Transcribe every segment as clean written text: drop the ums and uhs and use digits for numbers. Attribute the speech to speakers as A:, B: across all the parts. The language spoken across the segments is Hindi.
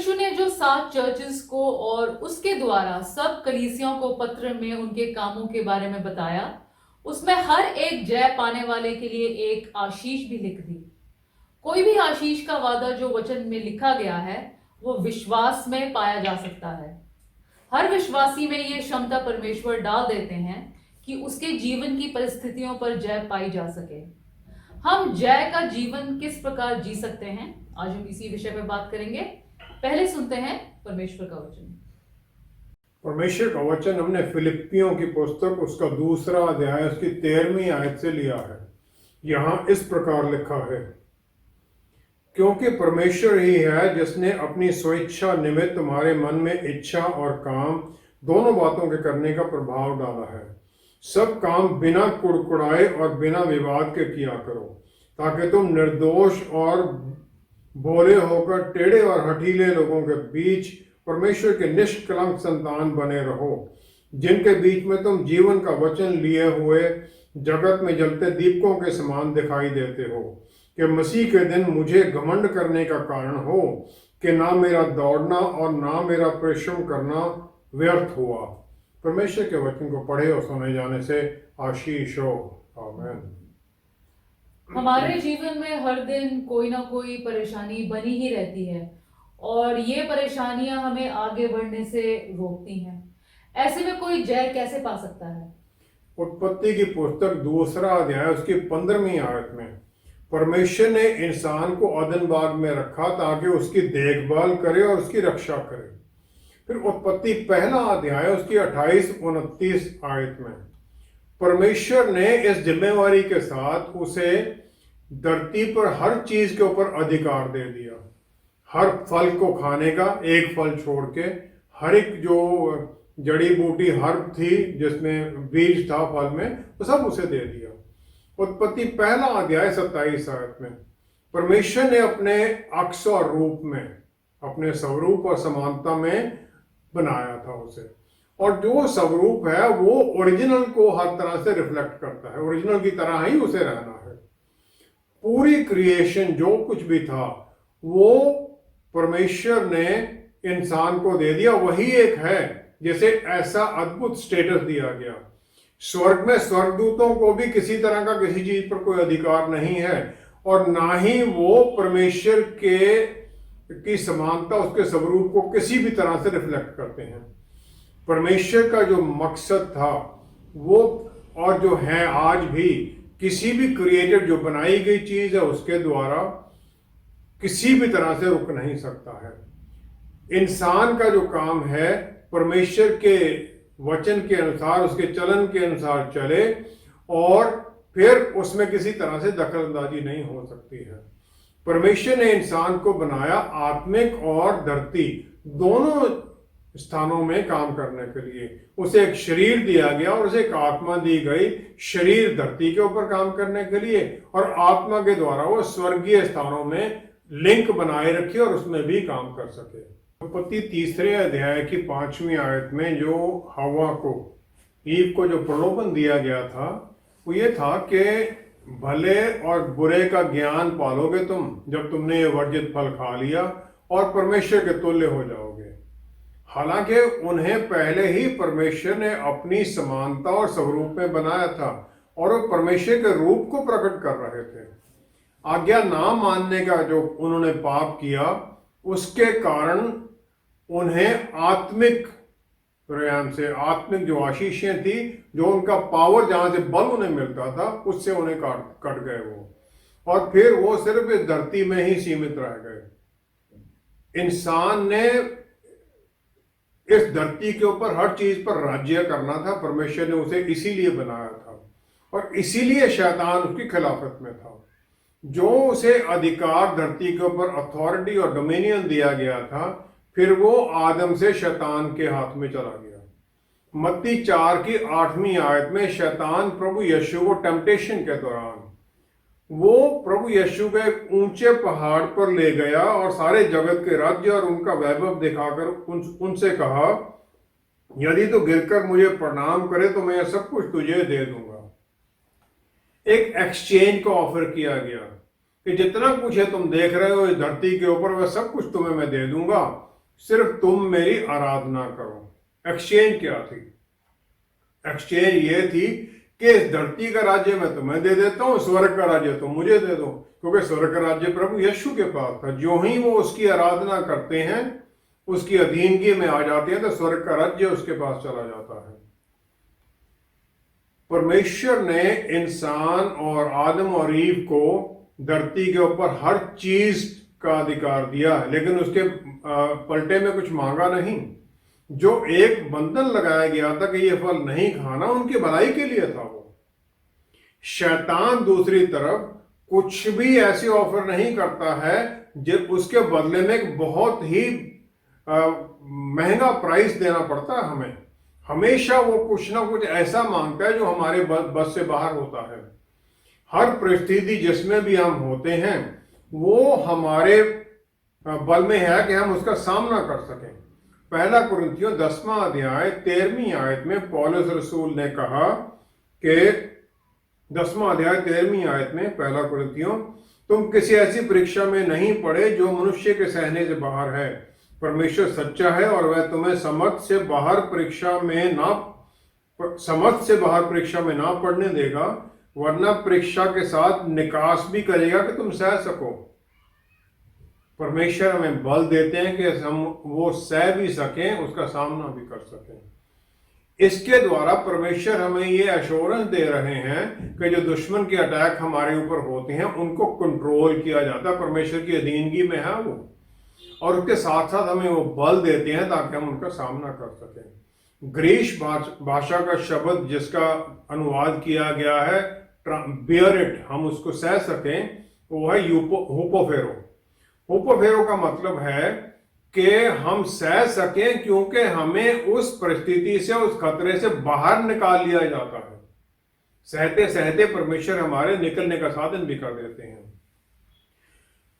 A: यीशु ने जो 7 चर्चेस को और उसके द्वारा सब कलीसियाओं को पत्र में उनके कामों के बारे में बताया, उसमें हर एक जय पाने वाले के लिए एक आशीष भी लिख दी। कोई भी आशीष का वादा जो वचन में लिखा गया है वो विश्वास में पाया जा सकता है। हर विश्वासी में ये क्षमता परमेश्वर डाल देते हैं कि उसके जीवन की परिस्थितियों पर जय पाई जा सके। हम जय का जीवन किस प्रकार जी सकते हैं, आज हम इसी विषय पर बात करेंगे। पहले सुनते हैं परमेश्वर का वचन।
B: परमेश्वर का वचन हमने फिलिपियों की पुस्तक उसका 2 अध्याय उसकी 13वीं आयत से लिया है। यहाँ इस प्रकार लिखा है, क्योंकि परमेश्वर ही है जिसने अपनी स्वेच्छा निमित्त तुम्हारे मन में इच्छा और काम दोनों बातों के करने का प्रभाव डाला है। सब काम बिना कुड़कुड़ाए और बिना विवाद के किया करो, ताकि तुम निर्दोष और भोले होकर टेढ़े और हठीले लोगों के बीच परमेश्वर के निष्कलंक संतान बने रहो, जिनके बीच में तुम जीवन का वचन लिए हुए जगत में जलते दीपकों के समान दिखाई देते हो, कि मसीह के दिन मुझे घमंड करने का कारण हो कि ना मेरा दौड़ना और ना मेरा परिश्रम करना व्यर्थ हुआ। परमेश्वर के वचन को पढ़े और सुने जाने से आशीष हो। आमीन।
A: हमारे जीवन में हर दिन कोई ना कोई परेशानी बनी ही रहती है और ये परेशानियां हमें आगे बढ़ने से रोकती हैं। ऐसे में कोई जय कैसे पा सकता है?
B: उत्पत्ति की पुस्तक 2 अध्याय उसकी 15वीं आयत में परमेश्वर ने इंसान को अदन बाग में रखा ताकि उसकी देखभाल करे और उसकी रक्षा करे। फिर उत्पत्ति 1 अध्याय उसकी 28-29 आयत में परमेश्वर ने इस जिम्मेवारी के साथ उसे धरती पर हर चीज के ऊपर अधिकार दे दिया। हर फल को खाने का, एक फल छोड़ के, हर एक जो जड़ी बूटी हर्ब थी जिसमें बीज था फल में, वो सब उसे दे दिया। उत्पत्ति 1 अध्याय 27 आयत में परमेश्वर ने अपने अक्स और रूप में, अपने स्वरूप और समानता में बनाया था उसे, और जो स्वरूप है वो ओरिजिनल को हर तरह से रिफ्लेक्ट करता है, ओरिजिनल की तरह ही उसे रहना है। पूरी क्रिएशन जो कुछ भी था वो परमेश्वर ने इंसान को दे दिया। वही एक है जिसे ऐसा अद्भुत स्टेटस दिया गया। स्वर्ग में स्वर्गदूतों को भी किसी तरह का किसी चीज पर कोई अधिकार नहीं है, और ना ही वो परमेश्वर की समानता, उसके स्वरूप को किसी भी तरह से रिफ्लेक्ट करते हैं। परमेश्वर का जो मकसद था वो, और जो है आज भी, किसी भी क्रिएटेड जो बनाई गई चीज है उसके द्वारा किसी भी तरह से रुक नहीं सकता है। इंसान का जो काम है परमेश्वर के वचन के अनुसार, उसके चलन के अनुसार चले, और फिर उसमें किसी तरह से दखलंदाजी नहीं हो सकती है। परमेश्वर ने इंसान को बनाया आत्मिक और धरती दोनों स्थानों में काम करने के लिए। उसे एक शरीर दिया गया और उसे एक आत्मा दी गई। शरीर धरती के ऊपर काम करने के लिए, और आत्मा के द्वारा वो स्वर्गीय स्थानों में लिंक बनाए रखे और उसमें भी काम कर सके। उत्पत्ति 3 अध्याय की 5वीं आयत में जो हवा को, ईव को जो प्रलोभन दिया गया था वो ये था कि भले और बुरे का ज्ञान पालोगे तुम जब तुमने ये वर्जित फल खा लिया, और परमेश्वर के तुल्य हो जाओगे। हालांकि उन्हें पहले ही परमेश्वर ने अपनी समानता और स्वरूप में बनाया था और वो परमेश्वर के रूप को प्रकट कर रहे थे। आज्ञा ना मानने का जो उन्होंने पाप किया उसके कारण उन्हें आत्मिक प्रयाम से, आत्मिक जो आशीषें थी, जो उनका पावर, जहां से बल उन्हें मिलता था, उससे उन्हें कट गए वो, और फिर वो सिर्फ इस धरती में ही सीमित रह गए। इंसान ने इस धरती के ऊपर हर चीज पर राज्य करना था। परमेश्वर ने उसे इसीलिए बनाया था, और इसीलिए शैतान उसकी खिलाफत में था। जो उसे अधिकार, धरती के ऊपर अथॉरिटी और डोमिनियन दिया गया था, फिर वो आदम से शैतान के हाथ में चला गया। मत्ती 4 की 8वीं आयत में शैतान प्रभु यीशु को टेम्पटेशन के दौरान वो प्रभु यीशु को एक ऊंचे पहाड़ पर ले गया और सारे जगत के राज्य और उनका वैभव दिखाकर उनसे कहा, यदि तो गिरकर मुझे प्रणाम करे तो मैं सब कुछ तुझे दे दूंगा। एक एक्सचेंज का ऑफर किया गया कि जितना कुछ है तुम देख रहे हो इस धरती के ऊपर, वह सब कुछ तुम्हें मैं दे दूंगा, सिर्फ तुम मेरी आराधना करो। एक्सचेंज क्या थी? एक्सचेंज ये थी कि इस धरती का राज्य मैं तुम्हें दे देता हूं, स्वर्ग का राज्य तुम मुझे दे दो। क्योंकि स्वर्ग का राज्य प्रभु यीशु के पास था। जो ही वो उसकी आराधना करते हैं, उसकी अधीनगी में आ जाते हैं, तो स्वर्ग का राज्य उसके पास चला जाता है। परमेश्वर ने इंसान और आदम और ईव को धरती के ऊपर हर चीज का अधिकार दिया, लेकिन उसके पलटे में कुछ मांगा नहीं। जो एक बंधन लगाया गया था कि ये फल नहीं खाना, उनकी भलाई के लिए था। वो शैतान दूसरी तरफ कुछ भी ऐसी ऑफर नहीं करता है जब उसके बदले में एक बहुत ही महंगा प्राइस देना पड़ता है हमें। हमेशा वो कुछ ना कुछ ऐसा मांगता है जो हमारे बस से बाहर होता है। हर परिस्थिति जिसमें भी हम होते हैं, वो हमारे बल में है कि हम उसका सामना कर सकें। पहला कुरिन्थियों 10वां अध्याय 13वीं आयत में पौलुस रसूल ने कहा कि 10वां अध्याय 13वीं आयत में, पहला कुरिन्थियों, तुम किसी ऐसी परीक्षा में नहीं पड़े जो मनुष्य के सहने से बाहर है। परमेश्वर सच्चा है और वह तुम्हें समझ से बाहर परीक्षा में ना पड़ने देगा, वरना परीक्षा के साथ निकास भी करेगा कि तुम सह सको। परमेश्वर हमें बल देते हैं कि हम वो सह भी सकें, उसका सामना भी कर सकें। इसके द्वारा परमेश्वर हमें ये एश्योरेंस दे रहे हैं कि जो दुश्मन के अटैक हमारे ऊपर होते हैं, उनको कंट्रोल किया जाता है। परमेश्वर की अधीनगी में है वो, और उसके साथ साथ हमें वो बल देते हैं ताकि हम उनका सामना कर सकें। ग्रीस भाषा का शब्द जिसका अनुवाद किया गया है बियर इट, हम उसको सह सकें, वो है हुपोफेरो। हुपोफेरो का मतलब है कि हम सह सकें क्योंकि हमें उस परिस्थिति से, उस खतरे से बाहर निकाल लिया जाता है। सहते सहते परमेश्वर हमारे निकलने का साधन भी कर देते हैं।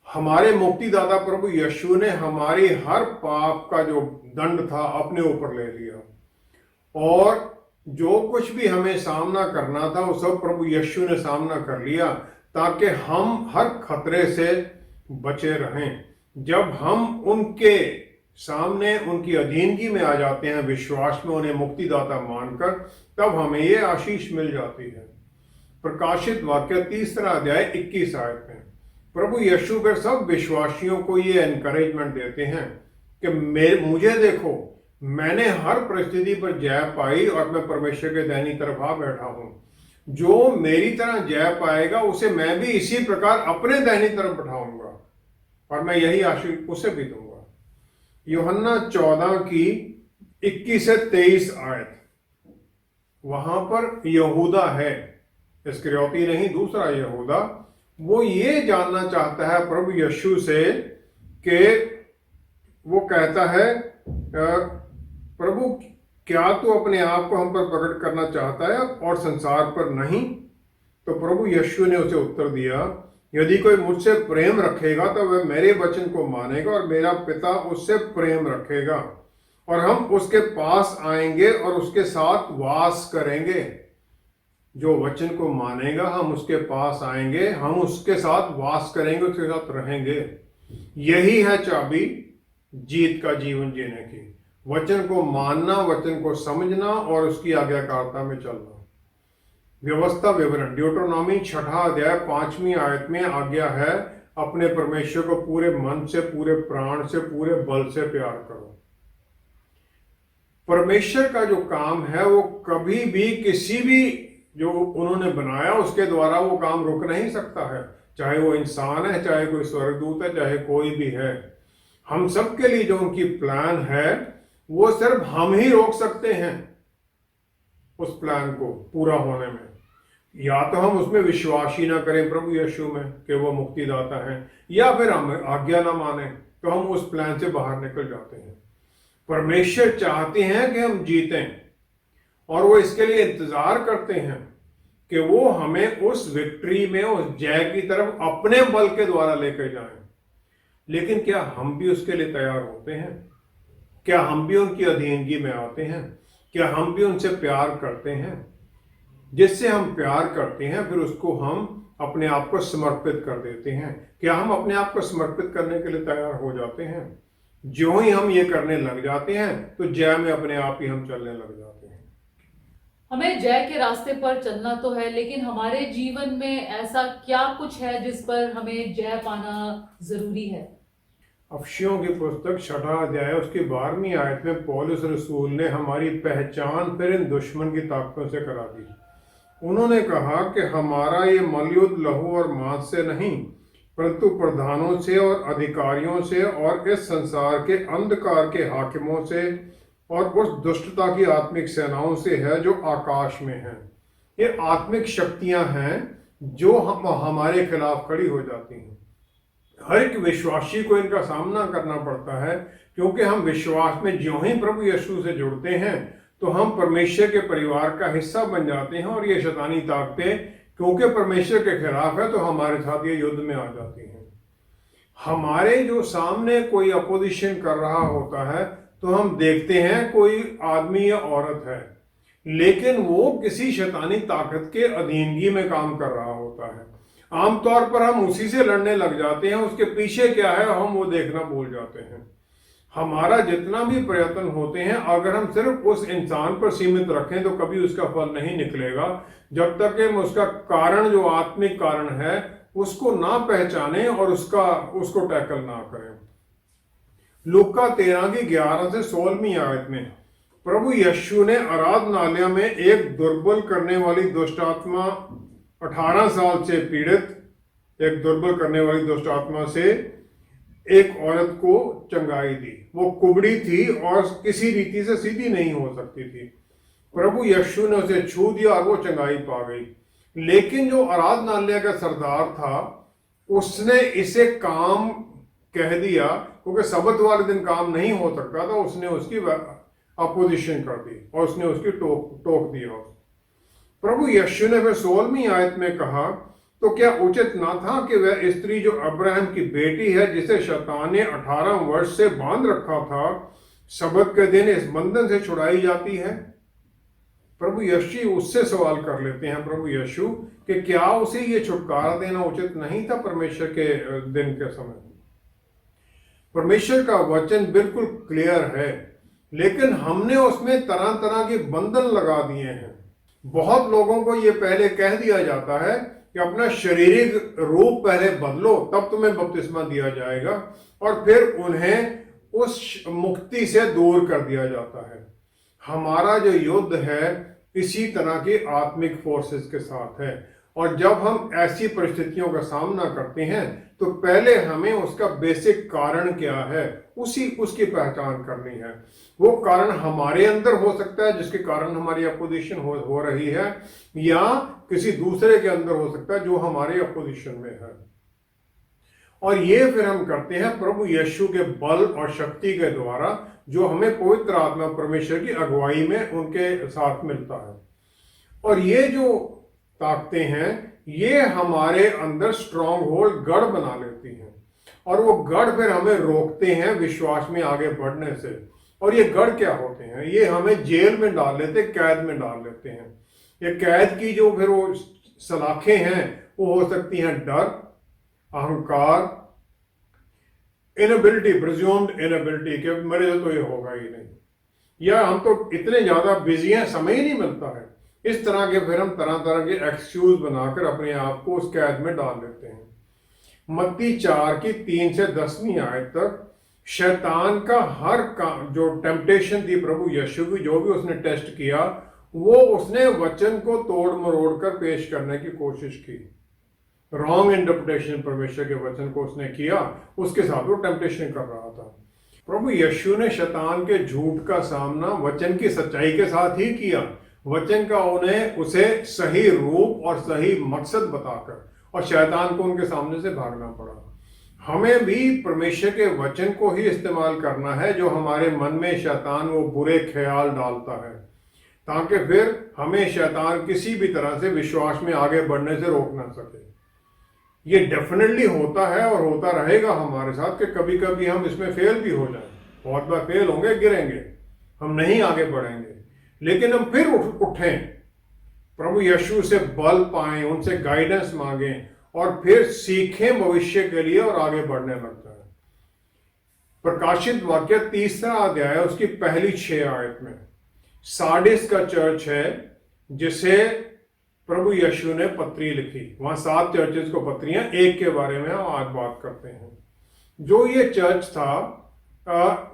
B: हमारे मुक्तिदाता प्रभु यीशु ने हमारी हर पाप का जो दंड था अपने ऊपर ले लिया, और जो कुछ भी हमें सामना करना था वो सब प्रभु यीशु ने सामना कर लिया, ताकि हम हर खतरे से बचे रहें। जब हम उनके सामने, उनकी अधीनगी में आ जाते हैं, विश्वास में उन्हें मुक्तिदाता मानकर, तब हमें ये आशीष मिल जाती है। प्रकाशित वाक्य 3 अध्याय 21 आयत में प्रभु यीशु फिर सब विश्वासियों को ये एनकरेजमेंट देते हैं कि मुझे देखो, मैंने हर परिस्थिति पर जय पाई और मैं परमेश्वर के दाहिनी तरफ आ बैठा हूं। जो मेरी तरह जय पाएगा उसे मैं भी इसी प्रकार अपने दाहिनी तरफ बैठाऊंगा, और मैं यही आशीष उसे भी दूंगा। यूहन्ना 14 की 21 से 23 आयत, वहां पर यहूदा है, इस्करियोती नहीं, दूसरा यहूदा, वो ये जानना चाहता है प्रभु यीशु से कि वो कहता है, प्रभु क्या तू अपने आप को हम पर प्रकट करना चाहता है और संसार पर नहीं? तो प्रभु यीशु ने उसे उत्तर दिया, यदि कोई मुझसे प्रेम रखेगा तो वह मेरे वचन को मानेगा, और मेरा पिता उससे प्रेम रखेगा, और हम उसके पास आएंगे और उसके साथ वास करेंगे। जो वचन को मानेगा, हम उसके पास आएंगे, हम उसके साथ वास करेंगे, उसके साथ रहेंगे। यही है चाबी जीत का जीवन जीने की। वचन को मानना, वचन को समझना और उसकी आज्ञाकारिता में चलना। व्यवस्था विवरण, ड्यूटरोनॉमी 6 अध्याय 5वीं आयत में आज्ञा है, अपने परमेश्वर को पूरे मन से, पूरे प्राण से, पूरे बल से प्यार करो। परमेश्वर का जो काम है वो कभी भी किसी भी जो उन्होंने बनाया उसके द्वारा वो काम रुक नहीं सकता है। चाहे वो इंसान है, चाहे कोई स्वर्गदूत है, चाहे कोई भी है। हम सब के लिए जो उनकी प्लान है वो सिर्फ हम ही रोक सकते हैं उस प्लान को पूरा होने में। या तो हम उसमें विश्वास ही ना करें प्रभु यीशु में कि वो मुक्तिदाता है, या फिर हम आज्ञा ना माने, तो हम उस प्लान से बाहर निकल जाते हैं। परमेश्वर चाहते हैं कि हम जीतें, और वो इसके लिए इंतजार करते हैं कि वो हमें उस विक्ट्री में, उस जय की तरफ अपने बल के द्वारा लेकर जाएं। लेकिन क्या हम भी उसके लिए तैयार होते हैं? क्या हम भी उनकी अधीनगी में आते हैं? क्या हम भी उनसे प्यार करते हैं? जिससे हम प्यार करते हैं फिर उसको हम अपने आप को समर्पित कर देते हैं। क्या हम अपने आप को समर्पित करने के लिए तैयार हो जाते हैं? ज्यों ही हम ये करने लग जाते हैं तो जय में अपने आप ही हम चलने लग जाते हैं।
A: हमें जय के रास्ते पर चलना तो है, लेकिन हमारे जीवन में ऐसा क्या कुछ है जिस पर हमें जय पाना जरूरी है?
B: अफशियों की पुस्तक 6वां अध्याय उसकी 12वीं आयत में पौलुस रसूल ने हमारी पहचान फिर इन दुश्मन की ताकतों से करा दी। उन्होंने कहा कि हमारा ये मलयुद्ध लहू और मांस से नहीं, परंतु प्रधानों से और अधिकारियों से और इस संसार के अंधकार के हाकिमों से और उस दुष्टता की आत्मिक सेनाओं से है जो आकाश में हैं। ये आत्मिक शक्तियां हैं जो हमारे खिलाफ खड़ी हो जाती हैं। हर एक विश्वासी को इनका सामना करना पड़ता है, क्योंकि हम विश्वास में ज्यों ही प्रभु यीशु से जुड़ते हैं तो हम परमेश्वर के परिवार का हिस्सा बन जाते हैं, और ये शैतानी ताकतें क्योंकि परमेश्वर के खिलाफ है तो हमारे साथ ये युद्ध में आ जाती हैं। हमारे जो सामने कोई अपोजिशन कर रहा होता है तो हम देखते हैं कोई आदमी या औरत है, लेकिन वो किसी शैतानी ताकत के अधीनगी में काम कर रहा होता है। आमतौर पर हम उसी से लड़ने लग जाते हैं, उसके पीछे क्या है हम वो देखना भूल जाते हैं। हमारा जितना भी प्रयत्न होते हैं, अगर हम सिर्फ उस इंसान पर सीमित रखें तो कभी उसका फल नहीं निकलेगा, जब तक कि हम उसका कारण जो आत्मिक कारण है उसको ना पहचाने और उसको टैकल ना करें। लूका 13 की 11 से 16वीं आयत में प्रभु यीशु ने आराधनालय में एक दुर्बल करने वाली दुष्ट आत्मा 18 साल से पीड़ित एक दुर्बल करने वाली दुष्ट आत्मा से एक औरत को चंगाई दी। वो कुबड़ी थी और किसी रीति से सीधी नहीं हो सकती थी। प्रभु यीशु ने उसे छू दिया और वो चंगाई पा गई। लेकिन जो आराधनालय का सरदार था उसने इसे काम कह दिया, क्योंकि सबत वाले दिन काम नहीं हो सकता था। उसने उसकी अपोजिशन कर दी और उसने उसकी टोक दिया। प्रभु यीशु ने फिर 16वीं आयत में कहा, तो क्या उचित ना था कि वह स्त्री जो अब्राहम की बेटी है, जिसे शैतान ने 18 वर्ष से बांध रखा था, सबत के दिन इस बंधन से छुड़ाई जाती है? प्रभु यीशु उससे सवाल कर लेते हैं प्रभु यीशु कि क्या उसे ये छुटकारा देना उचित नहीं था परमेश्वर के दिन के समय? परमेश्वर का वचन बिल्कुल क्लियर है, लेकिन हमने उसमें तरह तरह के बंधन लगा दिए हैं। बहुत लोगों को ये पहले कह दिया जाता है कि अपना शारीरिक रूप पहले बदलो तब तुम्हें बपतिस्मा दिया जाएगा, और फिर उन्हें उस मुक्ति से दूर कर दिया जाता है। हमारा जो युद्ध है इसी तरह की आत्मिक फोर्सेस के साथ है, और जब हम ऐसी परिस्थितियों का सामना करते हैं तो पहले हमें उसका बेसिक कारण क्या है उसकी पहचान करनी है। वो कारण हमारे अंदर हो सकता है जिसके कारण हमारी अपोजिशन हो रही है, या किसी दूसरे के अंदर हो सकता है जो हमारे अपोजिशन में है। और ये फिर हम करते हैं प्रभु यीशु के बल और शक्ति के द्वारा, जो हमें पवित्र आत्मा परमेश्वर की अगुवाई में उनके साथ मिलता है। और ये जो ताकतें हैं ये हमारे अंदर स्ट्रॉन्ग होल्ड गढ़ बना लेती हैं, और वो गढ़ फिर हमें रोकते हैं विश्वास में आगे बढ़ने से। और ये गढ़ क्या होते हैं? ये हमें जेल में डाल लेते, कैद में डाल लेते हैं। ये कैद की जो फिर वो सलाखें हैं वो हो सकती हैं डर, अहंकार, इनएबिलिटी, प्रिज्यूम्ड इनएबिलिटी कि मेरे से तो ये होगा ही नहीं, या हम तो इतने ज्यादा बिजी हैं समय ही नहीं मिलता है। इस तरह के फिर हम तरह तरह के एक्सक्यूज बनाकर अपने आप को उस कैद में डाल देते हैं। मत्ती 4 की 3 से 10वीं आयत तक शैतान का हर काम, जो टेम्पटेशन थी प्रभु यीशु की, जो भी उसने टेस्ट किया, वो उसने वचन को तोड़ मरोड़ कर पेश करने की कोशिश की। रॉन्ग इंटरप्रिटेशन परमेश्वर के वचन को उसने किया, उसके साथ वो टेम्पटेशन कर रहा था। प्रभु यीशु ने शैतान के झूठ का सामना वचन की सच्चाई के साथ ही किया। वचन का उसे सही रूप और सही मकसद बताकर, और शैतान को उनके सामने से भागना पड़ा। हमें भी परमेश्वर के वचन को ही इस्तेमाल करना है, जो हमारे मन में शैतान वो बुरे ख्याल डालता है, ताकि फिर हमें शैतान किसी भी तरह से विश्वास में आगे बढ़ने से रोक ना सके। ये डेफिनेटली होता है और होता रहेगा हमारे साथ कि कभी कभी हम इसमें फेल भी हो जाएं। बहुत बार फेल होंगे, गिरेंगे, हम नहीं आगे बढ़ेंगे, लेकिन हम फिर उठें, प्रभु यीशु से बल पाएं, उनसे गाइडेंस मांगें, और फिर सीखें भविष्य के लिए और आगे बढ़ने लगता है। प्रकाशित वाक्य 3रा अध्याय उसकी पहली 6 आयत में सार्डिस का चर्च है जिसे प्रभु यीशु ने पत्री लिखी। वहां 7 चर्चेस को पत्रियां, एक के बारे में हम आज बात करते हैं। जो ये चर्च था,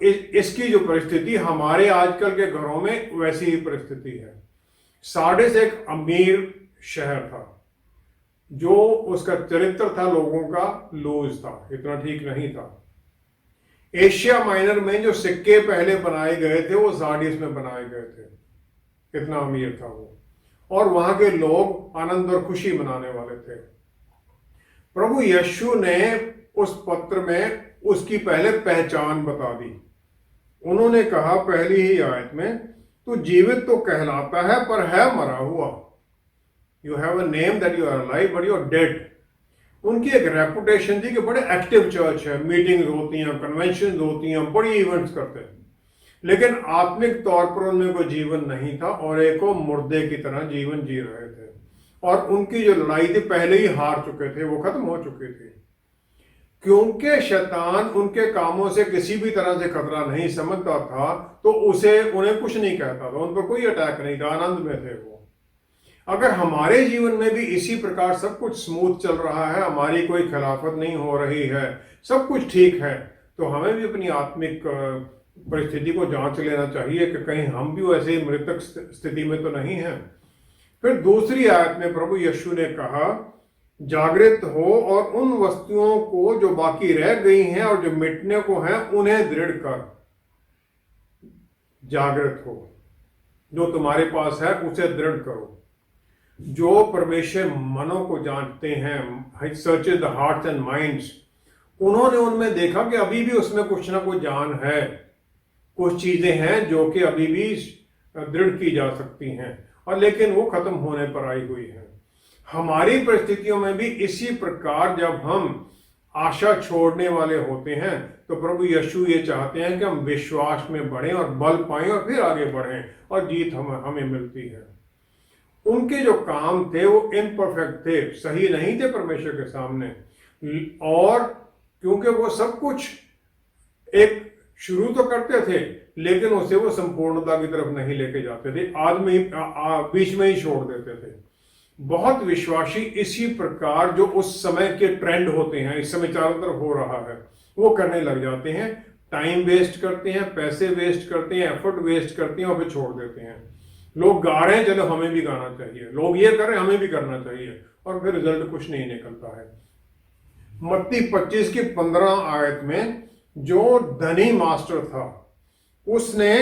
B: इसकी जो परिस्थिति हमारे आजकल के घरों में वैसी ही परिस्थिति है। सार्डिस एक अमीर शहर था, जो उसका चरित्र था लोगों का लूज था, इतना ठीक नहीं था। एशिया माइनर में जो सिक्के पहले बनाए गए थे वो सार्डिस में बनाए गए थे, कितना अमीर था वो। और वहां के लोग आनंद और खुशी मनाने वाले थे। प्रभु यीशु ने उस पत्र में उसकी पहले पहचान बता दी। उन्होंने कहा पहली ही आयत में, तू जीवित तो कहलाता है पर है मरा हुआ। You have a name that you are alive but you are dead. उनकी एक रेपुटेशन थी कि बड़े एक्टिव चर्च है, मीटिंग्स होती हैं, कन्वेंशन होती हैं, बड़ी इवेंट्स करते हैं, लेकिन आत्मिक तौर पर उनमें कोई जीवन नहीं था और एक वो मुर्दे की तरह जीवन जी रहे थे। और उनकी जो लड़ाई थी पहले ही हार चुके थे, वो खत्म हो चुकी थी, क्योंकि शैतान उनके कामों से किसी भी तरह से खतरा नहीं समझता था, तो उन्हें कुछ नहीं कहता था, उन पर कोई अटैक नहीं था, आनंद में थे वो। अगर हमारे जीवन में भी इसी प्रकार सब कुछ स्मूथ चल रहा है, हमारी कोई खिलाफत नहीं हो रही है, सब कुछ ठीक है, तो हमें भी अपनी आत्मिक परिस्थिति को जांच लेना चाहिए कि कहीं हम भी वैसे मृतक स्थिति में तो नहीं है। फिर दूसरी आयत में प्रभु यीशु ने कहा, जागृत हो और उन वस्तुओं को जो बाकी रह गई हैं और जो मिटने को हैं उन्हें दृढ़ कर। जागृत हो, जो तुम्हारे पास है उसे दृढ़ करो। जो परमेश्वर मनों को जांचते हैं, searches the hearts and minds, उन्होंने उनमें देखा कि अभी भी उसमें कुछ ना कुछ जान है, कुछ चीजें हैं जो कि अभी भी दृढ़ की जा सकती हैं, और लेकिन वो खत्म होने पर आई हुई है। हमारी परिस्थितियों में भी इसी प्रकार जब हम आशा छोड़ने वाले होते हैं, तो प्रभु यीशु ये चाहते हैं कि हम विश्वास में बढ़ें और बल पाएं और फिर आगे बढ़ें, और जीत हमें मिलती है। उनके जो काम थे वो इम्परफेक्ट थे, सही नहीं थे परमेश्वर के सामने, और क्योंकि वो सब कुछ एक शुरू तो करते थे लेकिन उसे वो संपूर्णता की तरफ नहीं लेके जाते थे, बीच में ही छोड़ देते थे। बहुत विश्वासी इसी प्रकार जो उस समय के ट्रेंड होते हैं, इस समय चारों तरफ हो रहा है, वो करने लग जाते हैं। टाइम वेस्ट करते हैं, पैसे वेस्ट करते हैं, एफर्ट वेस्ट करते हैं और फिर छोड़ देते हैं। लोग गा रहे हैं, चलो हमें भी गाना चाहिए, लोग ये कर रहे हैं हमें भी करना चाहिए, और फिर रिजल्ट कुछ नहीं निकलता है। मत्ती 25 की 15 आयत में जो धनी मास्टर था, उसने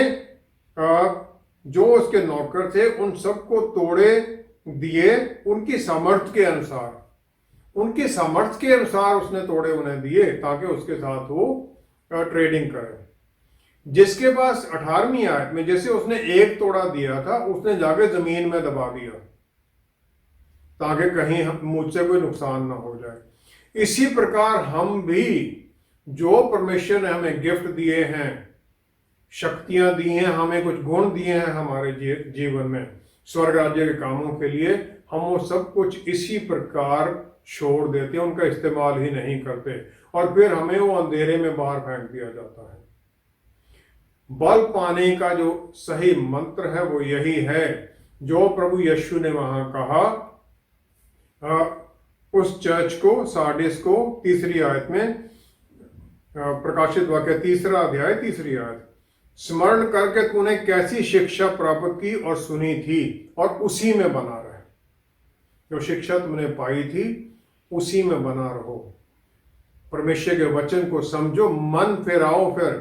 B: जो उसके नौकर थे उन सबको तोड़े दिए, उनकी सामर्थ्य के अनुसार उसने तोड़े उन्हें दिए, ताकि उसके साथ वो ट्रेडिंग करे। जिसके पास 18वीं आयत में जैसे उसने एक तोड़ा दिया था, उसने जाके जमीन में दबा दिया ताकि कहीं मुझसे कोई नुकसान ना हो जाए। इसी प्रकार हम भी, जो परमेश्वर ने हमें गिफ्ट दिए हैं, शक्तियां दी हैं, हमें कुछ गुण दिए हैं हमारे जीवन में स्वर्ग राज्य के कामों के लिए, हम वो सब कुछ इसी प्रकार छोड़ देते हैं, उनका इस्तेमाल ही नहीं करते, और फिर हमें वो अंधेरे में बाहर फेंक दिया जाता है। बल पाने का जो सही मंत्र है वो यही है जो प्रभु यीशु ने वहां कहा उस चर्च को, सार्डिस को, 3री आयत में, प्रकाशित वाक्य 3रा अध्याय 3री आयत, स्मरण करके तूने कैसी शिक्षा प्राप्त की और सुनी थी और उसी में बना रहे। जो शिक्षा तुमने पाई थी उसी में बना रहो। परमेश्वर के वचन को समझो, मन फिराओ, फिर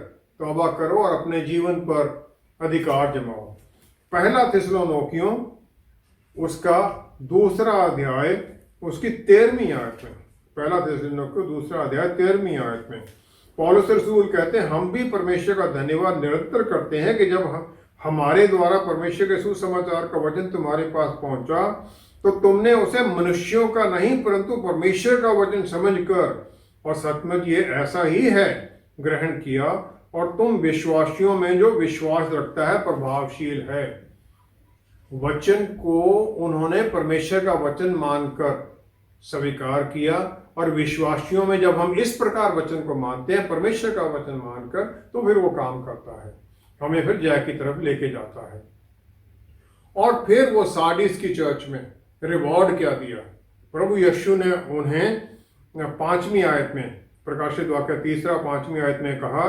B: तौबा करो और अपने जीवन पर अधिकार जमाओ। पहला थिस्सलुनीकियों उसका 2रा अध्याय उसकी 13वीं आयत में, पहला थिस्सलुनीकियों 2रा अध्याय 13वीं आयत में पौलुस रसूल कहते हैं, हम भी परमेश्वर का धन्यवाद निरंतर करते हैं कि जब हमारे द्वारा परमेश्वर के सुसमाचार का वचन तुम्हारे पास पहुंचा, तो तुमने उसे मनुष्यों का नहीं परंतु परमेश्वर का वचन समझकर, और सचमुच ये ऐसा ही है, ग्रहण किया, और तुम विश्वासियों में जो विश्वास रखता है प्रभावशील है। वचन को उन्होंने परमेश्वर का वचन मानकर स्वीकार किया। और विश्वासियों में जब हम इस प्रकार वचन को मानते हैं, परमेश्वर का वचन मानकर, तो फिर वो काम करता है, हमें फिर जय की तरफ लेके जाता है। और फिर वो सार्डिस की चर्च में रिवॉर्ड क्या दिया? प्रभु यीशु ने उन्हें 5वीं आयत में, प्रकाशित वाक्य 3-5वीं आयत में कहा,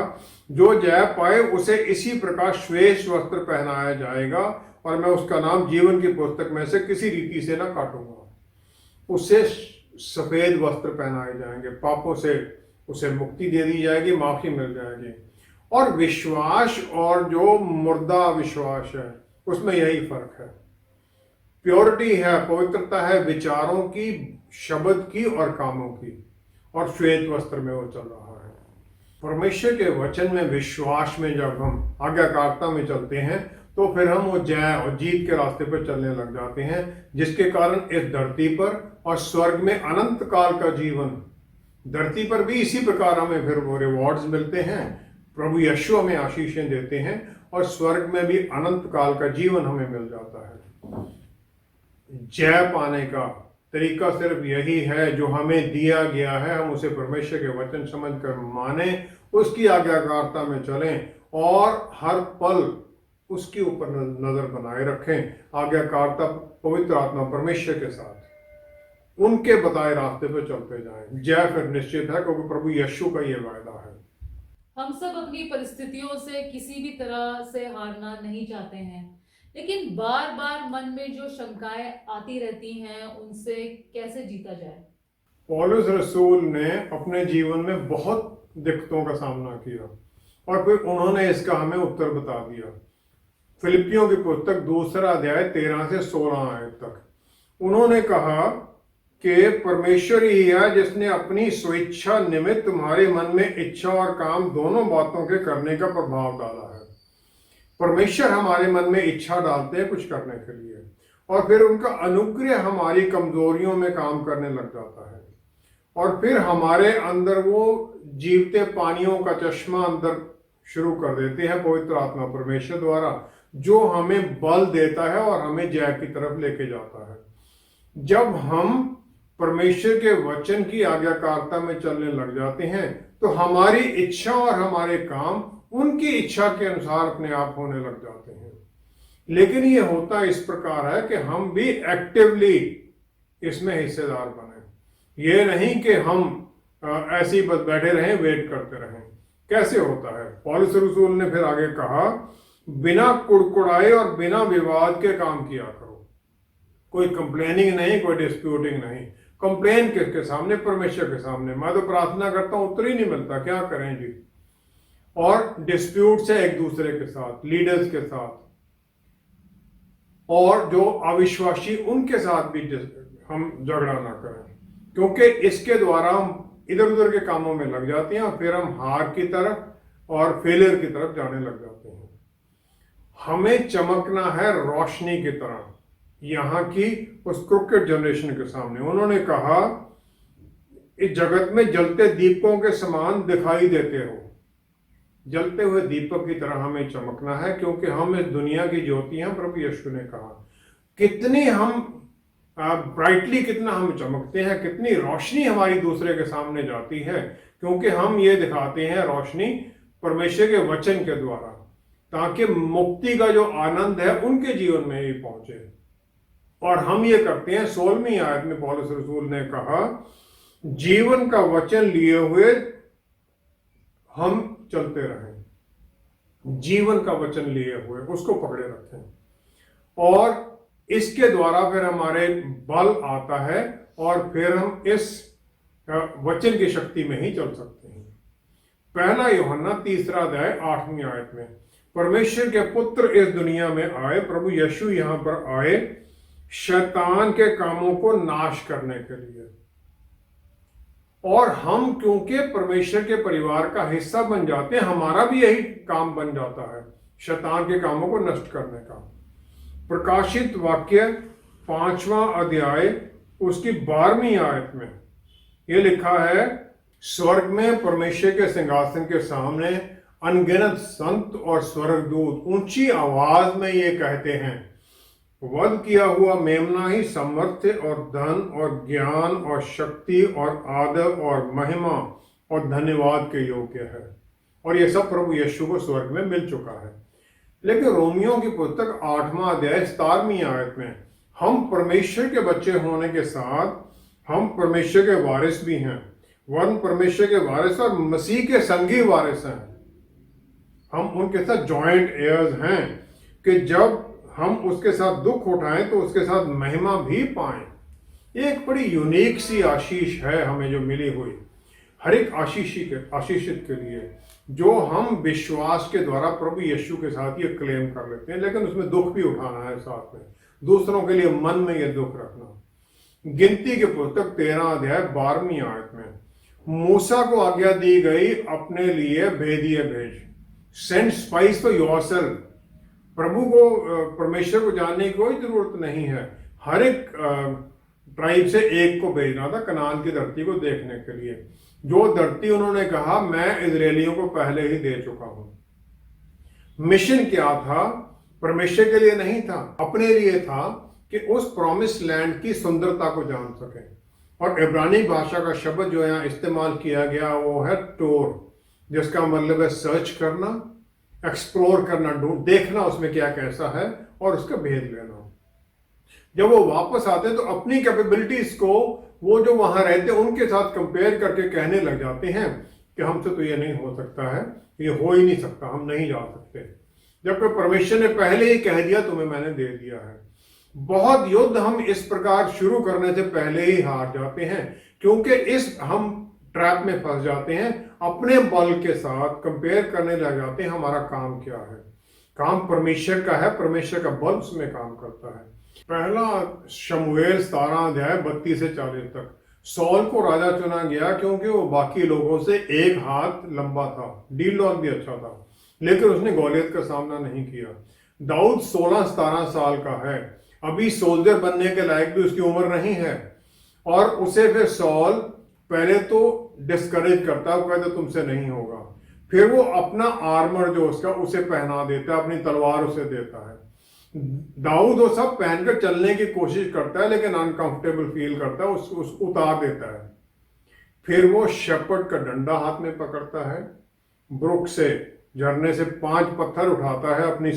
B: जो जय पाए उसे इसी प्रकार श्वेत वस्त्र पहनाया जाएगा और मैं उसका नाम जीवन की पुस्तक में से किसी रीति से ना काटूंगा। उसे सफेद वस्त्र पहनाए जाएंगे, पापों से उसे मुक्ति दे दी जाएगी, माफी मिल जाएगी। और विश्वास और जो मुर्दा विश्वास है उसमें यही फर्क है। प्योरिटी है, पवित्रता है विचारों की, शब्द की और कामों की, और श्वेत वस्त्र में वो चल रहा है। परमेश्वर के वचन में विश्वास में जब हम आज्ञाकारिता में चलते हैं तो फिर हम वो जय और जीत के रास्ते पर चलने लग जाते हैं, जिसके कारण इस धरती पर और स्वर्ग में अनंत काल का जीवन, धरती पर भी इसी प्रकार हमें फिर वो रिवॉर्ड्स मिलते हैं, प्रभु यीशु हमें आशीषें देते हैं, और स्वर्ग में भी अनंत काल का जीवन हमें मिल जाता है। जय पाने का तरीका सिर्फ यही है जो हमें दिया गया है, हम उसे परमेश्वर के वचन समझकर माने, उसकी आज्ञाकारिता में चलें और हर पल उसके ऊपर नजर बनाए रखें। आज्ञाकारिता पवित्र आत्मा परमेश्वर के साथ उनके बताए रास्ते पर चलते जाएं। जय फिर निश्चित है, क्योंकि प्रभु यीशु का ये वायदा है।
A: हम सब अपनी परिस्थितियों से किसी भी तरह से हारना नहीं चाहते हैं, लेकिन बार बार मन में जो शंकाएं आती रहती हैं उनसे कैसे जीता जाए?
B: पौलुस रसूल ने अपने जीवन में बहुत दिक्कतों का सामना किया और फिर उन्होंने इसका हमें उत्तर बता दिया। फिलिपियों की पुस्तक 2 अध्याय 13 से 16 आयत तक उन्होंने कहा कि परमेश्वर ही है जिसने अपनी स्वेच्छा निमित्त तुम्हारे मन में इच्छा और काम दोनों बातों के करने का प्रभाव डाला है। परमेश्वर हमारे मन में इच्छा डालते हैं कुछ करने के लिए, और फिर उनका अनुग्रह हमारी कमजोरियों में काम करने लग जाता है, और फिर हमारे अंदर वो जीवते पानियों का चश्मा अंदर शुरू कर देते हैं पवित्र आत्मा परमेश्वर द्वारा, जो हमें बल देता है और हमें जय की तरफ लेके जाता है। जब हम परमेश्वर के वचन की आज्ञाकारिता में चलने लग जाते हैं तो हमारी इच्छा और हमारे काम उनकी इच्छा के अनुसार अपने आप होने लग जाते हैं। लेकिन ये होता इस प्रकार है कि हम भी एक्टिवली इसमें हिस्सेदार बने, ये नहीं कि हम ऐसे ही बस बैठे रहें, वेट करते रहें। कैसे होता है? पौलुस रसूल ने फिर आगे कहा, बिना कुड़कुड़ाए और बिना विवाद के काम किया करो। कोई कंप्लेनिंग नहीं, कोई डिस्प्यूटिंग नहीं। कंप्लेन किसके सामने? परमेश्वर के सामने। मैं तो प्रार्थना करता हूं, उत्तर ही नहीं मिलता, क्या करें जी। और डिस्प्यूट से एक दूसरे के साथ, लीडर्स के साथ, और जो अविश्वासी उनके साथ भी हम झगड़ा ना करें, क्योंकि इसके द्वारा हम इधर उधर के कामों में लग जाते हैं और फिर हम हार की तरफ और फेलियर की तरफ जाने लग जाते हैं। हमें चमकना है रोशनी की तरह यहाँ की उस क्रिकेट जनरेशन के सामने। उन्होंने कहा, इस जगत में जलते दीपकों के समान दिखाई देते हो। जलते हुए दीपक की तरह हमें चमकना है, क्योंकि हम इस दुनिया की ज्योति हैं। प्रभु यीशु ने कहा, कितनी हम ब्राइटली कितना हम चमकते हैं, कितनी रोशनी हमारी दूसरे के सामने जाती है, क्योंकि हम ये दिखाते हैं रोशनी परमेश्वर के वचन के द्वारा, ताकि मुक्ति का जो आनंद है उनके जीवन में ही पहुंचे। और हम ये करते हैं। 16वीं आयत में पौलुस रसूल ने कहा, जीवन का वचन लिए हुए हम चलते रहें। जीवन का वचन लिए हुए उसको पकड़े रखें, और इसके द्वारा फिर हमारे बल आता है और फिर हम इस वचन की शक्ति में ही चल सकते हैं। 1 यूहन्ना 3 अध्याय 8वीं आयत में, परमेश्वर के पुत्र इस दुनिया में आए, प्रभु यीशु यहां पर आए शैतान के कामों को नाश करने के लिए। और हम क्योंकि परमेश्वर के परिवार का हिस्सा बन जाते हैं, हमारा भी यही काम बन जाता है, शैतान के कामों को नष्ट करने का। प्रकाशित वाक्य 5वां अध्याय उसकी 12वीं आयत में यह लिखा है, स्वर्ग में परमेश्वर के सिंहासन के सामने अनगिनत संत और स्वर्गदूत ऊंची आवाज में ये कहते हैं, वध किया हुआ मेमना ही सामर्थ्य और धन और ज्ञान और शक्ति और आदर और महिमा और धन्यवाद के योग्य है, और ये सब प्रभु यीशु को स्वर्ग में मिल चुका है। लेकिन रोमियों की पुस्तक 8वां अध्याय 17वीं आयत में हम परमेश्वर के बच्चे होने के साथ हम परमेश्वर के वारिस भी हैं, वरन परमेश्वर के वारिस और मसीह के संगी वारिस हैं। हम उनके साथ जॉइंट एयर्स हैं कि जब हम उसके साथ दुख उठाएं तो उसके साथ महिमा भी पाएं। एक बड़ी यूनिक सी आशीष है हमें जो मिली हुई, हर एक आशीषित के लिए, जो हम विश्वास के द्वारा प्रभु यीशु के साथ ये क्लेम कर लेते हैं। लेकिन उसमें दुख भी उठाना है साथ में, दूसरों के लिए मन में ये दुख रखना। गिनती के पुस्तक 13 अध्याय 12वीं आयत में मूसा को आज्ञा दी गई अपने लिए भेदिए भेज, सेंड स्पाइस फॉर योरसेल्फ। प्रभु को, परमेश्वर को जानने की कोई जरूरत नहीं है, हर एक ट्राइब से एक को भेजना था कनान की धरती को देखने के लिए, जो धरती उन्होंने कहा मैं इजरायलियों को पहले ही दे चुका हूं। मिशन क्या था? परमेश्वर के लिए नहीं था, अपने लिए था कि उस प्रॉमिस लैंड की सुंदरता को जान सके। और इब्रानी भाषा का शब्द जो यहाँ इस्तेमाल किया गया वो है टोर, जिसका मतलब है सर्च करना, एक्सप्लोर करना, देखना उसमें क्या कैसा है और उसका भेद लेना। जब वो वापस आते हैं तो अपनी कैपेबिलिटीज को वो जो वहां रहते हैं उनके साथ कंपेयर करके कहने लग जाते हैं कि हमसे तो ये नहीं हो सकता है, ये हो ही नहीं सकता, हम नहीं जा सकते, जबकि परमेश्वर ने पहले ही कह दिया तुम्हें मैंने दे दिया है। बहुत युद्ध हम इस प्रकार शुरू करने से पहले ही हार जाते हैं, क्योंकि इस हम ट्रैप में फंस जाते हैं, अपने बल के साथ कंपेयर करने लग जाते हैं हमारा काम क्या है। काम परमेश्वर का है, परमेश्वर का बल उसमें काम करता है। पहला शमूएल 17 अध्याय 32 से 40 तक सौल को राजा चुना गया क्योंकि वो बाकी लोगों से एक हाथ लंबा था, डील लॉन भी अच्छा था, लेकिन उसने गौलियत का सामना नहीं किया। दाऊद 16-17 साल का है, अभी सोल्जर बनने के लायक भी उसकी उम्र नहीं है, और उसे फिर सौल पहले तो डिस्करेज करता है, वो कहता तुमसे नहीं होगा, फिर वो अपना आर्मर जो उसका उसे पहना देता है, अपनी तलवार उसे देता है। दाऊद वो सब पहनकर चलने की कोशिश करता है लेकिन अनकंफर्टेबल फील करता है, उस उतार देता है। फिर वो शेपर्ड का डंडा हाथ में पकड़ता है, ब्रुक से झरने से 5 पत्थर उठाता है, अपनी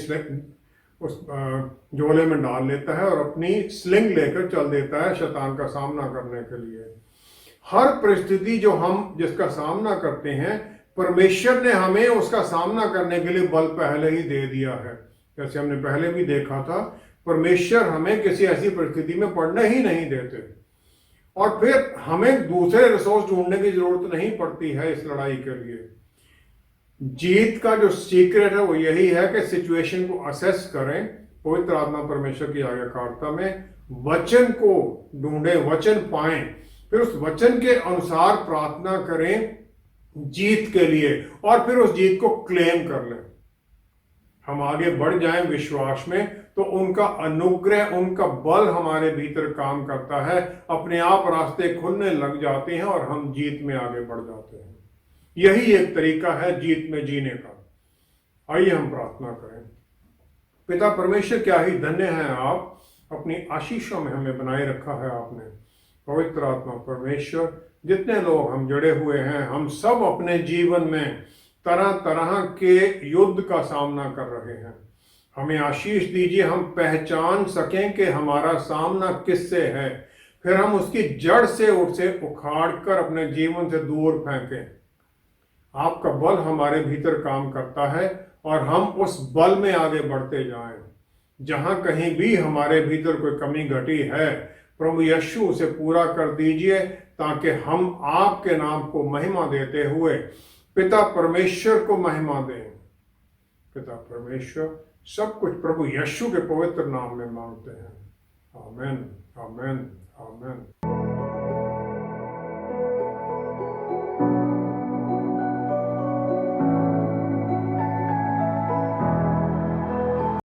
B: उस झोले में डाल लेता है और अपनी स्लिंग लेकर चल देता है शैतान का सामना करने के लिए। हर परिस्थिति जो हम जिसका सामना करते हैं, परमेश्वर ने हमें उसका सामना करने के लिए बल पहले ही दे दिया है। जैसे हमने पहले भी देखा था, परमेश्वर हमें किसी ऐसी परिस्थिति में पड़ने ही नहीं देते, और फिर हमें दूसरे रिसोर्स ढूंढने की जरूरत नहीं पड़ती है इस लड़ाई के लिए। जीत का जो सीक्रेट है वो यही है कि सिचुएशन को असेस करें, पवित्र आत्मा परमेश्वर की आज्ञाकारिता में वचन को ढूंढें, वचन पाएं, फिर उस वचन के अनुसार प्रार्थना करें जीत के लिए, और फिर उस जीत को क्लेम कर लें। हम आगे बढ़ जाएं विश्वास में तो उनका अनुग्रह, उनका बल हमारे भीतर काम करता है, अपने आप रास्ते खुलने लग जाते हैं और हम जीत में आगे बढ़ जाते हैं। यही एक तरीका है जीत में जीने का। आइए हम प्रार्थना करें। पिता परमेश्वर, क्या ही धन्य है आप, अपनी आशीषों में हमें बनाए रखा है आपने। पवित्र आत्मा परमेश्वर, जितने लोग हम जुड़े हुए हैं, हम सब अपने जीवन में तरह तरह के युद्ध का सामना कर रहे हैं। हमें आशीष दीजिए, हम पहचान सकें कि हमारा सामना किससे है, फिर हम उसकी जड़ से उसे उखाड़ कर अपने जीवन से दूर फेंकें। आपका बल हमारे भीतर काम करता है और हम उस बल में आगे बढ़ते जाएं। जहां कहीं भी हमारे भीतर कोई कमी घटी है, प्रभु यीशु उसे पूरा कर दीजिए, ताकि हम आपके नाम को महिमा देते हुए पिता परमेश्वर को महिमा दें। पिता परमेश्वर, सब कुछ प्रभु यीशु के पवित्र नाम में मांगते हैं। आमीन, आमीन, आमीन।